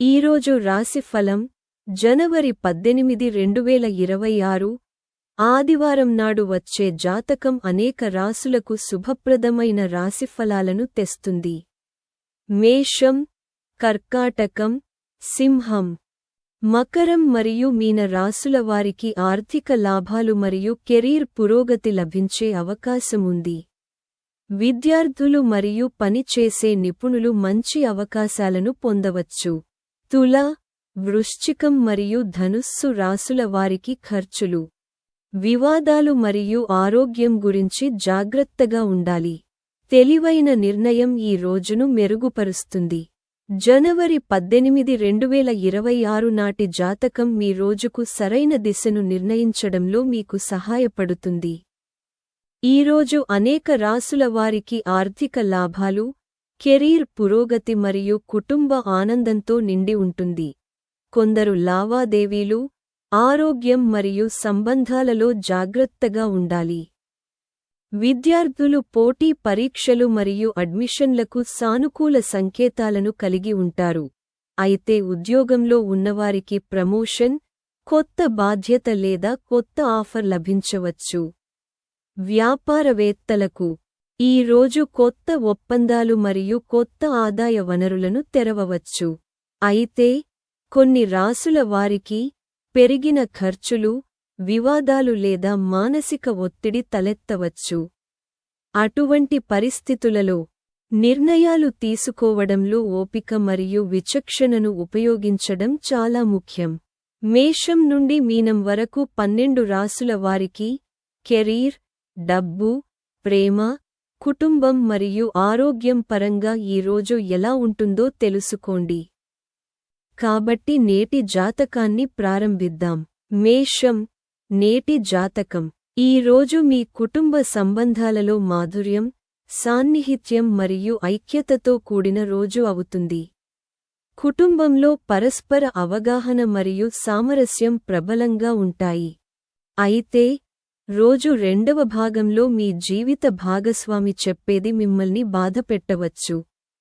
ఈరోజు రాశిఫలం జనవరి 18, 2026 ఆదివారం నాడు వచ్చే జాతకం అనేక రాసులకు శుభప్రదమైన రాశిఫలాలను తెస్తుంది. మేషం, కర్కాటకం, సింహం, మకరం మరియు మీన రాసుల వారికి ఆర్థిక లాభాలు మరియు కెరీర్ పురోగతి లభించే అవకాశముంది. విద్యార్థులు మరియు పని చేసే నిపుణులు మంచి అవకాశాలను పొందవచ్చు. తుల, వృశ్చికం మరియు ధనుస్సు రాసుల వారికి ఖర్చులు, వివాదాలు మరియు ఆరోగ్యం గురించి జాగ్రత్తగా ఉండాలి. తెలివైన నిర్ణయం ఈ రోజును మెరుగుపరుస్తుంది. జనవరి 18, 2026 నాటి జాతకం మీ రోజుకు సరైన దిశను నిర్ణయించడంలో మీకు సహాయపడుతుంది. ఈరోజు అనేక రాసుల వారికి ఆర్థిక లాభాలు, కెరీర్ పురోగతి మరియు కుటుంబ ఆనందంతో నిండి ఉంటుంది. కొందరు లావాదేవీలు, ఆరోగ్యం మరియు సంబంధాలలో జాగ్రత్తగా ఉండాలి. విద్యార్థులు పోటీ పరీక్షలు మరియు అడ్మిషన్లకు సానుకూల సంకేతాలను కలిగి ఉంటారు. అయితే ఉద్యోగంలో ఉన్నవారికి ప్రమోషన్, కొత్త బాధ్యత లేదా కొత్త ఆఫర్ లభించవచ్చు. వ్యాపారవేత్తలకు ఈ రోజు కొత్త ఒప్పందాలు మరియు కొత్త ఆదాయ వనరులను తెరవవచ్చు. అయితే కొన్ని రాసుల వారికి పెరిగిన ఖర్చులు, వివాదాలు లేదా మానసిక ఒత్తిడి తలెత్తవచ్చు. అటువంటి పరిస్థితులలో నిర్ణయాలు తీసుకోవడంలో ఓపిక మరియు విచక్షణను ఉపయోగించడం చాలా ముఖ్యం. మేషం నుండి మీనం వరకు 12 రాసుల వారికి కెరీర్, డబ్బు, ప్రేమ, కుటుంబం మరియు ఆరోగ్యం పరంగా ఈ రోజు ఎలా ఉంటుందో తెలుసుకోండి. కాబట్టి నేటి జాతకాన్ని ప్రారంభిద్దాం. మేషం, నేటి జాతకం. ఈ రోజు మీ కుటుంబ సంబంధాలలో మాధుర్యం, సాన్నిహిత్యం మరియు ఐక్యతతో కూడిన రోజు అవుతుంది. కుటుంబంలో పరస్పర అవగాహన మరియు సామరస్యం ప్రబలంగా ఉంటాయి. అయితే రోజు రెండవ భాగంలో మీ జీవిత భాగస్వామి చెప్పేది మిమ్మల్ని బాధపెట్టవచ్చు.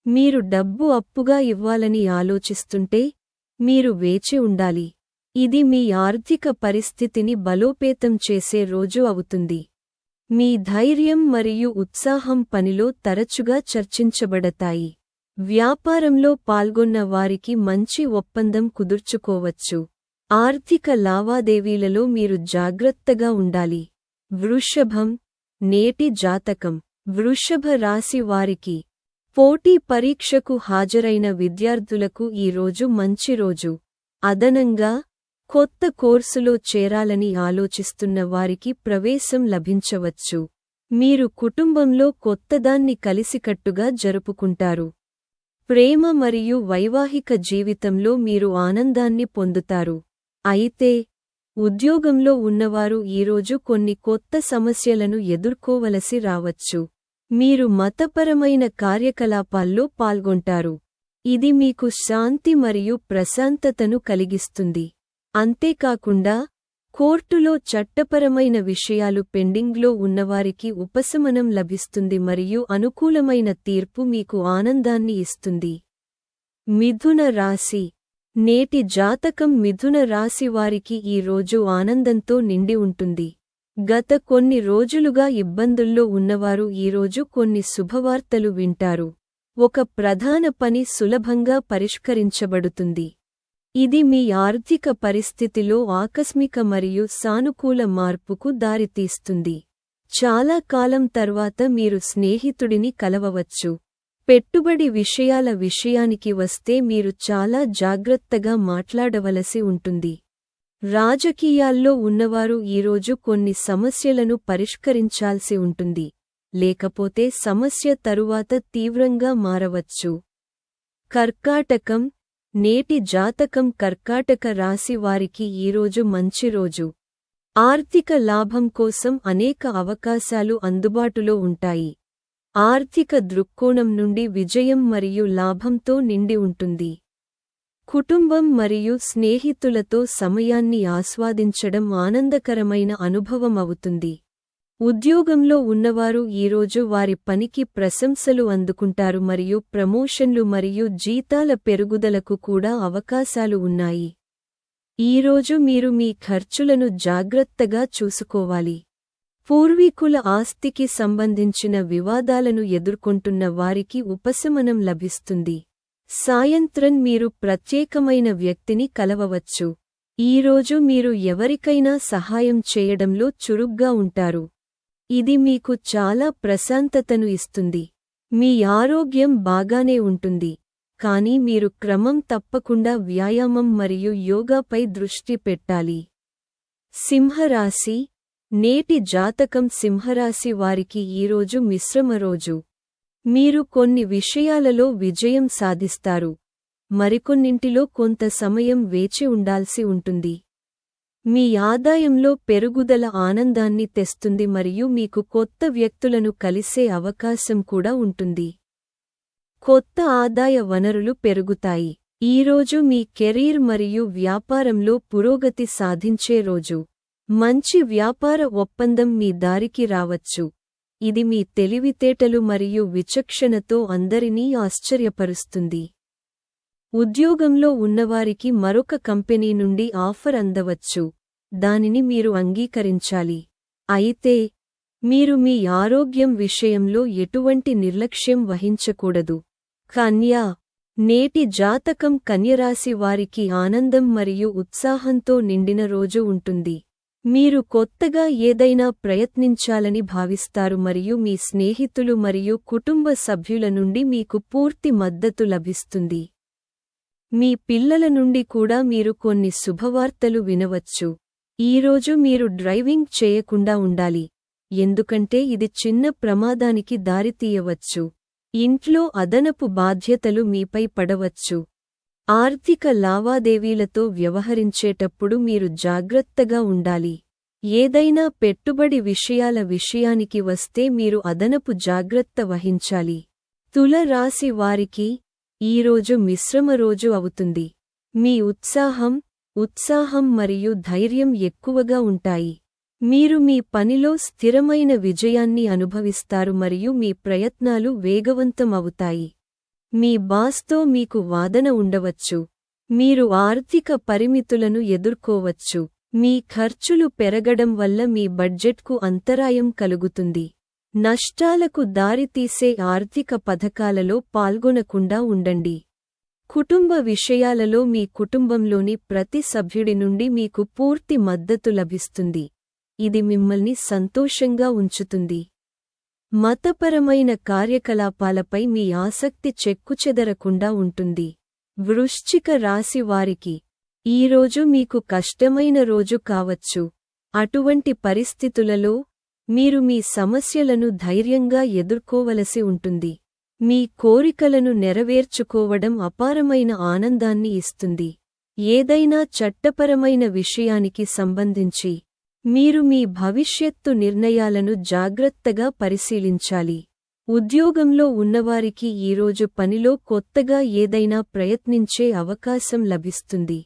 మీరు డబ్బు అప్పుగా ఇవ్వాలని ఆలోచిస్తుంటే మీరు వేచి ఉండాలి. ఇది మీ ఆర్థిక పరిస్థితిని బలోపేతం చేసే రోజు అవుతుంది. మీ ధైర్యం మరియు ఉత్సాహం పనిలో తరచుగా చర్చించబడతాయి. వ్యాపారంలో పాల్గొన్న వారికి మంచి ఒప్పందం కుదుర్చుకోవచ్చు. ఆర్థిక లావాదేవీలలో మీరు జాగ్రత్తగా ఉండాలి. వృషభం, నేటి జాతకం. వృషభ రాశి వారికి పోటీ పరీక్షకు హాజరైన విద్యార్థులకు ఈ రోజు మంచి రోజు. అదనంగా కొత్త కోర్సులో చేరాలని ఆలోచిస్తున్న వారికి ప్రవేశం లభించవచ్చు. మీరు కుటుంబంలో కొత్తదాన్ని కలిసికట్టుగా జరుపుకుంటారు. ప్రేమ మరియు వైవాహిక జీవితంలో మీరు ఆనందాన్ని పొందుతారు. అయితే ఉద్యోగంలో ఉన్నవారు ఈరోజు కొన్ని కొత్త సమస్యలను ఎదుర్కోవలసి రావచ్చు. మీరు మతపరమైన కార్యకలాపాల్లో పాల్గొంటారు. ఇది మీకు శాంతి మరియు ప్రశాంతతను కలిగిస్తుంది. అంతేకాకుండా కోర్టులో చట్టపరమైన విషయాలు పెండింగ్లో ఉన్నవారికి ఉపశమనం లభిస్తుంది మరియు అనుకూలమైన తీర్పు మీకు ఆనందాన్ని ఇస్తుంది. మిథున రాశి. నేటి జాతకం మిథున రాశి వారికి ఈ రోజు ఆనందంతో నిండి ఉంటుంది. గత కొన్ని రోజులుగా ఇబ్బందుల్లో ఉన్నవారు ఈరోజు కొన్ని శుభవార్తలు వింటారు. ఒక ప్రధాన పని సులభంగా పరిష్కరించబడుతుంది. ఇది మీ ఆర్థిక పరిస్థితిలో ఆకస్మిక మరియు సానుకూల మార్పుకు దారితీస్తుంది. చాలా కాలం తర్వాత మీరు స్నేహితుడిని కలవవచ్చు. పెట్టుబడి విషయాల విషయానికి వస్తే మీరు చాలా జాగ్రత్తగా మాట్లాడవలసి ఉంటుంది. రాజకీయాల్లో ఉన్నవారు ఈరోజు కొన్ని సమస్యలను పరిష్కరించాల్సి ఉంటుంది, లేకపోతే సమస్య తరువాత తీవ్రంగా మారవచ్చు. కర్కాటకం, నేటి జాతకం. కర్కాటక రాశి వారికి ఈరోజు మంచి రోజు. ఆర్థిక లాభం కోసం అనేక అవకాశాలు అందుబాటులో ఉంటాయి. ఆర్థిక దృక్కోణం నుండి విజయం మరియు లాభంతో నిండి ఉంటుంది. కుటుంబం మరియు స్నేహితులతో సమయాన్ని ఆస్వాదించడం ఆనందకరమైన అనుభవం అవుతుంది. ఉద్యోగంలో ఉన్నవారు ఈరోజు వారి పనికి ప్రశంసలు అందుకుంటారు మరియు ప్రమోషన్లు మరియు జీతాల పెరుగుదలకు కూడా అవకాశాలు ఉన్నాయి. ఈరోజు మీరు మీ ఖర్చులను జాగ్రత్తగా చూసుకోవాలి. పూర్వీకుల ఆస్తికి సంబంధించిన వివాదాలను ఎదుర్కొంటున్న వారికి ఉపశమనం లభిస్తుంది. సాయంత్రం మీరు ప్రత్యేకమైన వ్యక్తిని కలవవచ్చు. ఈరోజు మీరు ఎవరికైనా సహాయం చేయడంలో చురుగ్గా ఉంటారు. ఇది మీకు చాలా ప్రశాంతతను ఇస్తుంది. మీ ఆరోగ్యం బాగానే ఉంటుంది, కానీ మీరు క్రమం తప్పకుండా వ్యాయామం మరియు యోగాపై దృష్టి పెట్టాలి. సింహరాశి. నేటి జాతకం సింహరాశి వారికి ఈరోజు మిశ్రమ రోజు. మీరు కొన్ని విషయాలలో విజయం సాధిస్తారు, మరికొన్నింటిలో కొంత సమయం వేచి ఉండాల్సి ఉంటుంది. మీ ఆదాయంలో పెరుగుదల ఆనందాన్ని తెస్తుంది మరియు మీకు కొత్త వ్యక్తులను కలిసే అవకాశం కూడా ఉంటుంది. కొత్త ఆదాయ వనరులు పెరుగుతాయి. ఈరోజు మీ కెరీర్ మరియు వ్యాపారంలో పురోగతి సాధించే రోజు. మంచి వ్యాపార ఒప్పందం మీ దారికి రావచ్చు. ఇది మీ తెలివితేటలు మరియు విచక్షణతో అందరినీ ఆశ్చర్యపరుస్తుంది. ఉద్యోగంలో ఉన్నవారికి మరొక కంపెనీ నుండి ఆఫర్ అందవచ్చు. దానిని మీరు అంగీకరించాలి. అయితే మీరు మీ ఆరోగ్యం విషయంలో ఎటువంటి నిర్లక్ష్యం వహించకూడదు. కన్యా. నేటి జాతకం కన్యరాశి వారికి ఆనందం మరియు ఉత్సాహంతో నిండిన రోజు ఉంటుంది. మీరు కొత్తగా ఏదైనా ప్రయత్నించాలని భావిస్తారు మరియు మీ స్నేహితులు మరియు కుటుంబ సభ్యుల నుండి మీకు పూర్తి మద్దతు లభిస్తుంది. మీ పిల్లల నుండి కూడా మీరు కొన్ని శుభవార్తలు వినవచ్చు. ఈరోజు మీరు డ్రైవింగ్ చేయకుండా ఉండాలి, ఎందుకంటే ఇది చిన్న ప్రమాదానికి దారితీయవచ్చు. ఇంట్లో అదనపు బాధ్యతలు మీపై పడవచ్చు. ఆర్థిక లావాదేవీలతో వ్యవహరించేటప్పుడు మీరు జాగ్రత్తగా ఉండాలి. ఏదైనా పెట్టుబడి విషయాల విషయానికి వస్తే మీరు అదనపు జాగ్రత్త వహించాలి. తుల రాశి వారికి ఈరోజు మిశ్రమ రోజు అవుతుంది. మీ ఉత్సాహం మరియు ధైర్యం ఎక్కువగా ఉంటాయి. మీరు మీ పనిలో స్థిరమైన విజయాన్ని అనుభవిస్తారు మరియు మీ ప్రయత్నాలు వేగవంతం అవుతాయి. మీ బాస్తో మీకు వాదన ఉండవచ్చు. మీరు ఆర్థిక పరిమితులను ఎదుర్కోవచ్చు. మీ ఖర్చులు పెరగడం వల్ల మీ బడ్జెట్కు అంతరాయం కలుగుతుంది. నష్టాలకు దారితీసే ఆర్థిక పథకాలలో పాల్గొనకుండా ఉండండి. కుటుంబ విషయాలలో మీ కుటుంబంలోని ప్రతి సభ్యుడి నుండి మీకు పూర్తి మద్దతు లభిస్తుంది. ఇది మిమ్మల్ని సంతోషంగా ఉంచుతుంది. మతపరమైన కార్యకలాపాలపై మీ ఆసక్తి చెక్కుచెదరకుండా ఉంటుంది. వృశ్చిక రాశి వారికి ఈరోజు మీకు కష్టమైన రోజు కావచ్చు. అటువంటి పరిస్థితులలో మీరు మీ సమస్యలను ధైర్యంగా ఎదుర్కోవలసి ఉంటుంది. మీ కోరికలను నెరవేర్చుకోవడం అపారమైన ఆనందాన్ని ఇస్తుంది. ఏదైనా చట్టపరమైన విషయానికి సంబంధించి మీరు మీ భవిష్యత్తు నిర్ణయాలను జాగ్రత్తగా పరిశీలించాలి. ఉద్యోగంలో ఉన్నవారికి ఈరోజు పనిలో కొత్తగా ఏదైనా ప్రయత్నించే అవకాశం లభిస్తుంది.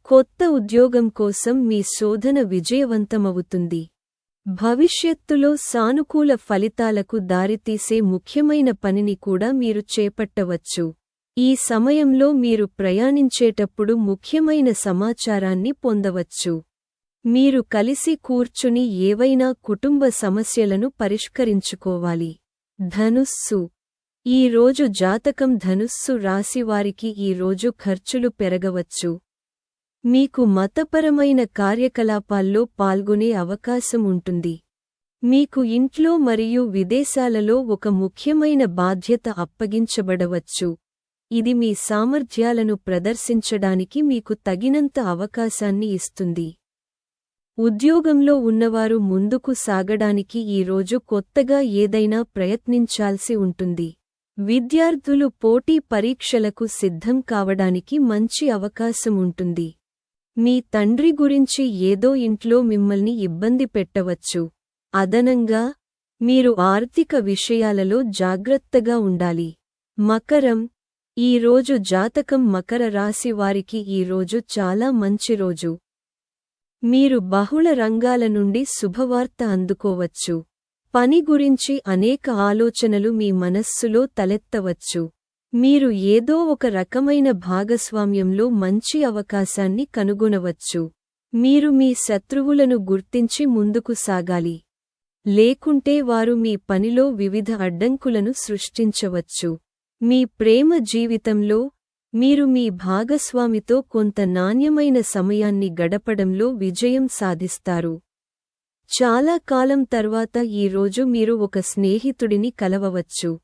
కొత్త ఉద్యోగం కోసం మీ శోధన విజయవంతమవుతుంది. భవిష్యత్తులో సానుకూల ఫలితాలకు దారితీసే ముఖ్యమైన పనిని కూడా మీరు చేపట్టవచ్చు. ఈ సమయంలో మీరు ప్రయాణించేటప్పుడు ముఖ్యమైన సమాచారాన్ని పొందవచ్చు. మీరు కలిసి కూర్చుని ఏవైనా కుటుంబ సమస్యలను పరిష్కరించుకోవాలి. ధనుస్సు. ఈ రోజు జాతకం ధనుస్సు రాశివారికి ఈ రోజు ఖర్చులు పెరగవచ్చు. మీకు మతపరమైన కార్యకలాపాల్లో పాల్గొనే అవకాశం ఉంటుంది. మీకు ఇంట్లో మరియు విదేశాలలో ఒక ముఖ్యమైన బాధ్యత అప్పగించబడవచ్చు. ఇది మీ సామర్థ్యాలను ప్రదర్శించడానికి మీకు తగినంత అవకాశాన్ని ఇస్తుంది. ఉద్యోగంలో ఉన్నవారు ముందుకు సాగడానికి ఈ రోజు కొత్తగా ఏదైనా ప్రయత్నించాల్సి ఉంటుంది. విద్యార్థులు పోటీ పరీక్షలకు సిద్ధం కావడానికి మంచి అవకాశం ఉంటుంది. మీ తండ్రి గురించి ఏదో ఇంట్లో మిమ్మల్ని ఇబ్బంది పెట్టవచ్చు. అదనంగా మీరు ఆర్థిక విషయాలలో జాగ్రత్తగా ఉండాలి. మకరం. ఈ రోజు జాతకం మకర రాశి వారికి ఈ రోజు చాలా మంచి రోజు. మీరు బహుళ రంగాల నుండి శుభవార్త అందుకోవచ్చు. పని గురించి అనేక ఆలోచనలు మీ మనస్సులో తలెత్తవచ్చు. మీరు ఏదో ఒక రకమైన భాగస్వామ్యంలో మంచి అవకాశాన్ని కనుగొనవచ్చు. మీరు మీ శత్రువులను గుర్తించి ముందుకు సాగాలి. లేకుంటే వారు మీ పనిలో వివిధ అడ్డంకులను సృష్టించవచ్చు. మీ ప్రేమ జీవితంలో మీరు మీ భాగస్వామితో కొంత నాణ్యమైన సమయాన్ని గడపడంలో విజయం సాధిస్తారు. చాలా కాలం తర్వాత ఈ రోజు మీరు ఒక స్నేహితుడిని కలవవచ్చు.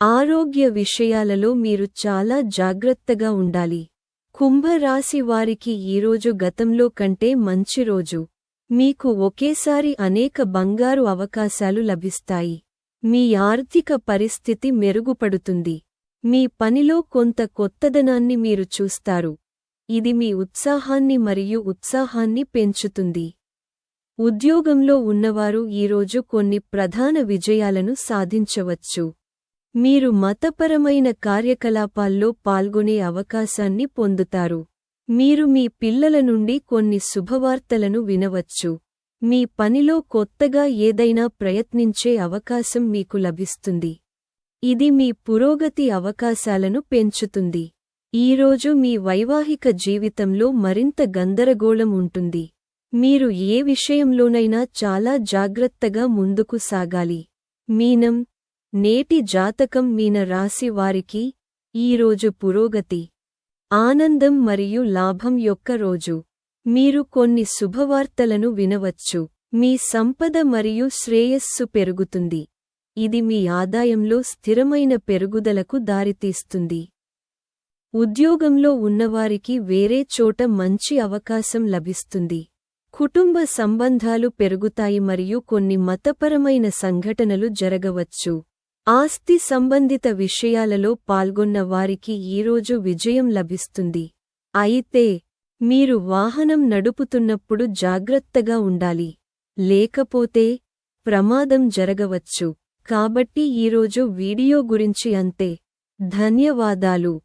ఆరోగ్య విషయాలలో మీరు చాలా జాగ్రత్తగా ఉండాలి. కుంభరాశి వారికి ఈరోజు గతంలో కంటే మంచి రోజు. మీకు ఒకేసారి అనేక బంగారు అవకాశాలు లభిస్తాయి. మీ ఆర్థిక పరిస్థితి మెరుగుపడుతుంది. మీ పనిలో కొంత కొత్తదనాన్ని మీరు చూస్తారు. ఇది మీ ఉత్సాహాన్ని పెంచుతుంది. ఉద్యోగంలో ఉన్నవారు ఈరోజు కొన్ని ప్రధాన విజయాలను సాధించవచ్చు. మీరు మతపరమైన కార్యకలాపాల్లో పాల్గొనే అవకాశాన్ని పొందుతారు. మీరు మీ పిల్లల నుండి కొన్ని శుభవార్తలను వినవచ్చు. మీ పనిలో కొత్తగా ఏదైనా ప్రయత్నించే అవకాశం మీకు లభిస్తుంది. ఇది మీ పురోగతి అవకాశాలను పెంచుతుంది. ఈరోజు మీ వైవాహిక జీవితంలో మరింత గందరగోళం ఉంటుంది. మీరు ఏ విషయంలోనైనా చాలా జాగ్రత్తగా ముందుకు సాగాలి. మీనం, నేటి జాతకం మీన రాశి వారికి ఈరోజు పురోగతి, ఆనందం మరియు లాభం యొక్క రోజు. మీరు కొన్ని శుభవార్తలను వినవచ్చు. మీ సంపద మరియు శ్రేయస్సు పెరుగుతుంది. ఇది మీ ఆదాయంలో స్థిరమైన పెరుగుదలకు దారితీస్తుంది. ఉద్యోగంలో ఉన్నవారికి వేరే చోట మంచి అవకాశం లభిస్తుంది. కుటుంబ సంబంధాలు పెరుగుతాయి మరియు కొన్ని మతపరమైన సంఘటనలు జరగవచ్చు. ఆస్తి సంబంధిత విషయాలలో పాల్గొన్న వారికి ఈరోజు విజయం లభిస్తుంది. అయితే మీరు వాహనం నడుపుతున్నప్పుడు జాగ్రత్తగా ఉండాలి. లేకపోతే ప్రమాదం జరగవచ్చు. కాబట్టి ఈరోజు వీడియో గురించి అంతే. ధన్యవాదాలు.